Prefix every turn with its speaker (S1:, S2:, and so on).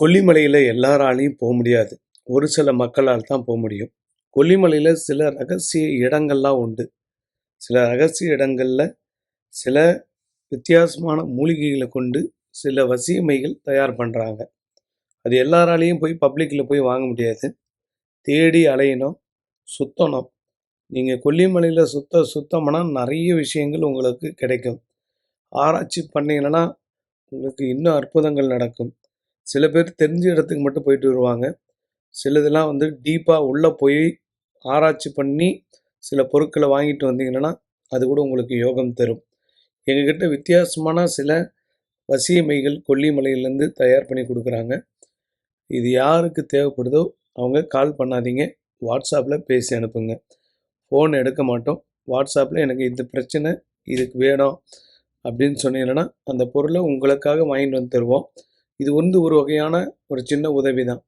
S1: கொல்லிமலையில் எல்லாராலையும் போக முடியாது. ஒரு சில மக்களால் தான் போக முடியும். கொல்லிமலையில் சில ரகசிய இடங்கள்லாம் உண்டு. சில ரகசிய இடங்களில் சில வித்தியாசமான மூலிகைகளை கொண்டு சில வசியமைகள் தயார் பண்ணுறாங்க. அது எல்லாராலையும் போய் பப்ளிக்கில் போய் வாங்க முடியாது. தேடி அலையணும், சுற்றணும். நீங்கள் கொல்லிமலையில் சுத்தம்னா நிறைய விஷயங்கள் உங்களுக்கு கிடைக்கும். ஆராய்ச்சி பண்ணிங்கன்னா உங்களுக்கு இன்னும் அற்புதங்கள் நடக்கும். சில பேர் தெரிஞ்ச இடத்துக்கு மட்டும் போயிட்டு வருவாங்க. சிலதெல்லாம் டீப்பாக உள்ளே போய் ஆராய்ச்சி பண்ணி சில பொருட்களை வாங்கிட்டு வந்தீங்கன்னா அது கூட உங்களுக்கு யோகம் தரும். எங்ககிட்ட வித்தியாசமான சில வசியமைகள் கொல்லிமலையிலேருந்து தயார் பண்ணி கொடுக்குறாங்க. இது யாருக்கு தேவைப்படுதோ அவங்க கால் பண்ணாதீங்க, வாட்ஸ்அப்பில் பேசி அனுப்புங்க. ஃபோன் எடுக்க மாட்டோம். வாட்ஸ்அப்பில் எனக்கு இந்த பிரச்சனை, இதுக்கு வேணும் அப்படின்னு சொன்னீங்கன்னா அந்த பொருளை உங்களுக்காக வாங்கிட்டு வந்து தருவோம். இது ஒரு வகையான ஒரு சின்ன உதவி தான்.